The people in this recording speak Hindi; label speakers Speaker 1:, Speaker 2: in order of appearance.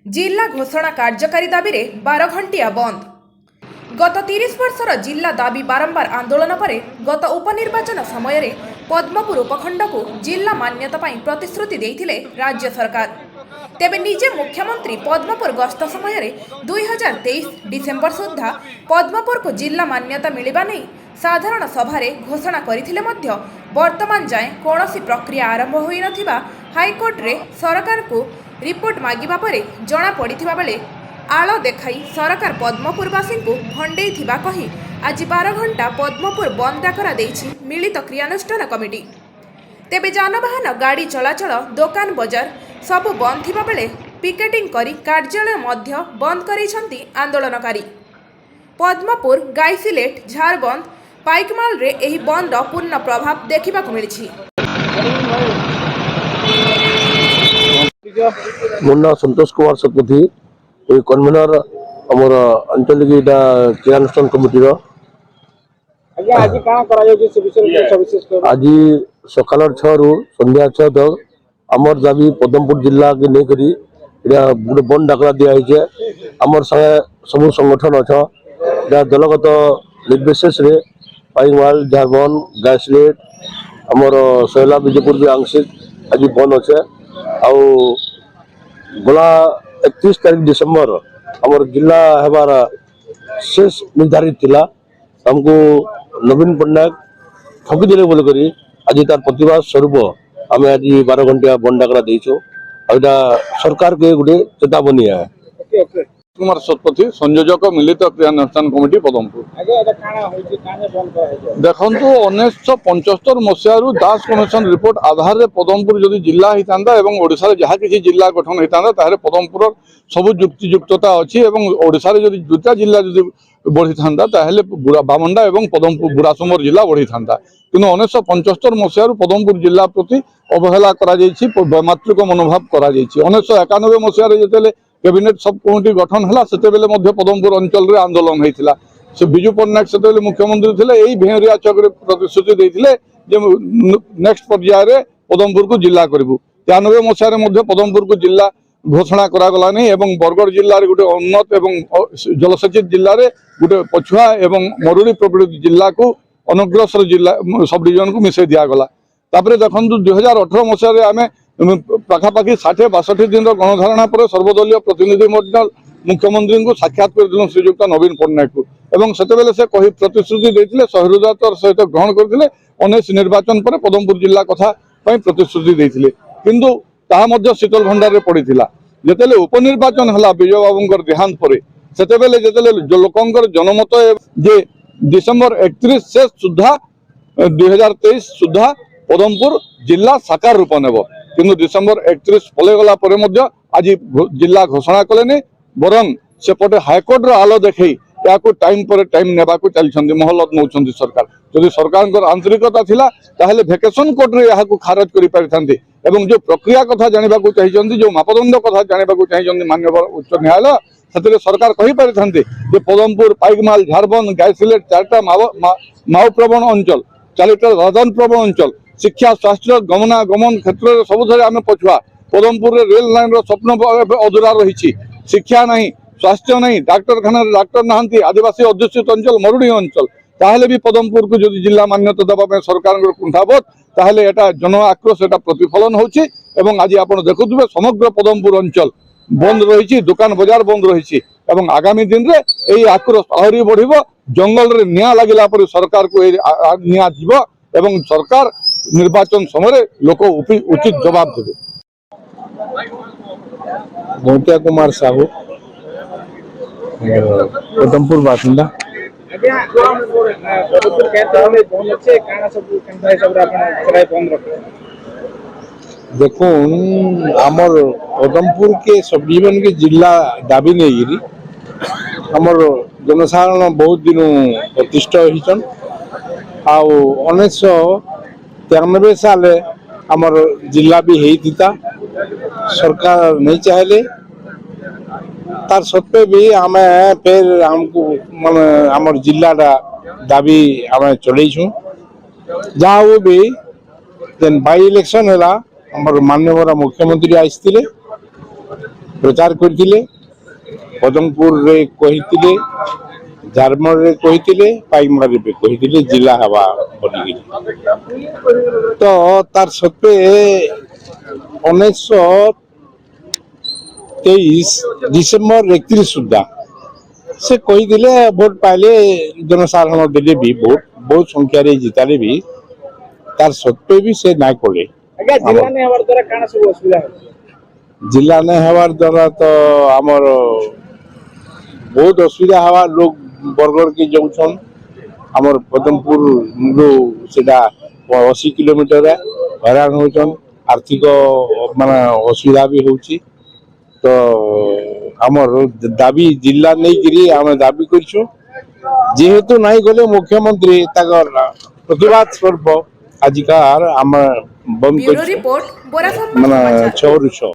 Speaker 1: जिला घोषणा कार्यकारी दाबी रे 12 घंटिया बंद। गत 30 वर्षर जिला दाबी बारंबार आंदोलन पर गत उपनिर्वाचन समय रे पद्मपुर उपखंड को जिला मान्यता पाई प्रतिश्रुति देइथिले राज्य सरकार। तेबे निजे मुख्यमंत्री पद्मपुर गस्त समय रे 2023 डिसेम्बर सुधा पद्मपुर को जिला मान्यता मिलिबा नै साधारण सभा रे घोषणा करिथिले मध्य वर्तमान जाए कोनोसी प्रक्रिया आरंभ होई नथिबा हाईकोर्ट रे सरकार को रिपोर्ट मागिबा परे जणा पड़िथिबा बेले आलो देखाई सरकार पद्मपुरवासी को भंडे थिबा कही आज 12 घंटा पद्मपुर बंद डाकरा देइछि मिलित क्रियानुष्ठान कमिटी। तेबे जानवाहन गाड़ी चलाचल दुकान बजार सब बंद थिबा बेले पिकेटिंग करी कार्यालय मध्य बंद करिसंती आंदोलनकारी। पद्मपुर गाइसिलेट झारबंद पाइकमाल रे एही बंद पूर्ण प्रभाव देखिबा को मिलिछि।
Speaker 2: मुन्ना संतोष कुमार शतपथी कन्वेनर आमर अंचल क्रियानुष्ठान कमिटी आज सकाल 6 रु संध्या 6 तक आमर दाबी पद्मपुर जिला के लेकर गोटे बंद डाकरा दिखाई आमर संगे सब संगठन अच्छा दलगत निर्विशेष पाइकमाल झारबंद गाइसलेट आमर सैला विजयपुर भी आंशिक आज बंद अच्छे आउ गला 31 तारीख डिसेम्बर आमर जिला हेबार शेष निर्धारित थिला हमको नवीन पट्टनायक ठकीदेले बोल करी आज तार प्रतिवाद स्वरूप आम आज 12 घंटिया बंद डाकरा देइछो आइटा सरकार के गोटे चेतावनी है।
Speaker 3: कुमार शतपथी संयोजक मिलित क्रियानुष्ठान कमिटी पद्मपुर। देखु 1975 मसीह दास कमिशन रिपोर्ट आधार रे पद्मपुर जदि जिला होता और ओडिशा जहाँ किसी जिला गठन होता पद्मपुर सब युक्तियुक्तता अच्छी ओडिशा जदि दुटा जिला जदि बढ़ी था बामंडा और पद्मपुर बुरासुंबर जिला बढ़ी था कि 1975 मसीह पद्मपुर जिला प्रति अवहेला वैमात्रिक मनोभाव कर 1991 मसीह जो कैबिनेट सब कमिटी गठन है से पद्मपुर अंचल आंदोलन होता से विजु पट्टनायक से मुख्यमंत्री थे यही भेहरिया चौक प्रतिश्रुति देते नेक्स्ट पर्याय पद्मपुर को जिला करूँ 93 मसीह पद्मपुर को जिला घोषणा करागला नहीं एवं बरगढ़ जिले में गोटे उन्नत एवं जलसेचित जिले में गोटे पछुआ एवं मरुड़ी प्रपीड़ित जिला को अनग्रसर जिला सब डिविजन को मिसई दिगला। देखो 2018 मसीह आम पाखापाखि 60-62 दिन गणधारणा पर सर्वदलीय प्रतिनिधि मंडल मुख्यमंत्री को साक्षात कर श्रीजुक्त नवीन पट्टनायक को से से कही प्रतिश्रुति देते सहृदयतार सहित ग्रहण करते 19 निर्वाचन पर पद्मपुर जिला कथा प्रतिश्रुति देते किंतु ताहा शीतल भंडार पड़ी जिते उपनिर्वाचन है विजय बाबू देहांत पर से लोकंर जनमत जे डिसेम्बर 31 से सुधा 2023 सुधा पद्मपुर जिला साकार रूप नेब किंतु डिसेम्बर 31 पलैगला आज जिला घोषणा कले बरं सेपटे हाईकोर्ट आलो देखई या टाइम पर टाइम नेबा चलती महलत नौ सरकार जदि सरकार आंतरिकता थिला ताहले भेकेशन कोर्ट रे यहाँ खारज कर पारि एवं जो प्रक्रिया कथा जानवा चाहिए जो मापदंड कथा जानवा चाहिए माननीय उच्च न्यायालय से सरकार कही पारि पद्मपुर पाइकमाल झारबंद गाइसिलेट 4टा माओ प्रवण अंचल 4टा राजधानी प्रवण अंचल शिक्षा स्वास्थ्य गमनागमन क्षेत्र में सब आम पछुआ पद्मपुर रेल लाइन स्वप्न अधूरा रही शिक्षा नहीं स्वास्थ्य नहीं डाक्तरखाना डाक्तर नहांती आदिवासी अध्युषित अंचल मरुड़ी अंचल ताहले भी पद्मपुर को जो जिला मान्यता देवा सरकार कुंठाबोध ताहले एटा जन आक्रोश एटा प्रतिफलन होची एवं आज आप देखुवे समग्र पद्मपुर अंचल बंद रही दुकान बजार बंद रही आगामी दिन में यही आक्रोश आहरी बढ़ जंगल रे निया लगिला पर सरकार को निया जीव एवं सरकार निर्वाचन समय लोक उचित जवाब देवे।
Speaker 4: गौतिया कुमार साहू पद्मपुर बासिंदा देखो आमर पद्मपुर के सब जीवन के जिला दाबी नहीं आमर जनसाधारण बहुत दिन प्रतिष्ठा होइछन आउ 1993 साल आमर जिला भी होता सरकार नहीं चाहले तार सत्वे भी आम फिर हमको माने आमर जिला दाबी आम चलू जहाँ भी जेन बाई इलेक्शन है माननीय मुख्यमंत्री आसते प्रचार करथिले पदमपुर रे कहिथिले झारमर रे कहिथिले पाइमारी पे कहिथिले जिला हवा बोली तो तार सत्वे 1923 डिसेम्बर 31 सुधा से कहिथिले भोट पाइले जनसाधारण देले भी भोट बहुत संख्या रे जिताले भी तार सत्वे भी से नाय कोले
Speaker 5: जिला ने हमारे द्वारा काना सब असुविधा है
Speaker 4: जिला ने हवार द्वारा तो आमर बहुत असुविधा हवा लोग बरगढ़ के जाऊन आमर पदमपुर सेटा 80 किलोमीटर हैरान होचन आर्थिक माने असुविधा भी होची तो आमर दाबी जिला नहीं गिरी आमे दाबी करछु जेहेतु नहीं गले मुख्यमंत्री ताकर प्रतिवाद स्वरूप आजिकार आम बंद
Speaker 1: ब्यूरो
Speaker 4: करछु
Speaker 1: रिपोर्ट बोरा
Speaker 4: माने 6 ରୁ 6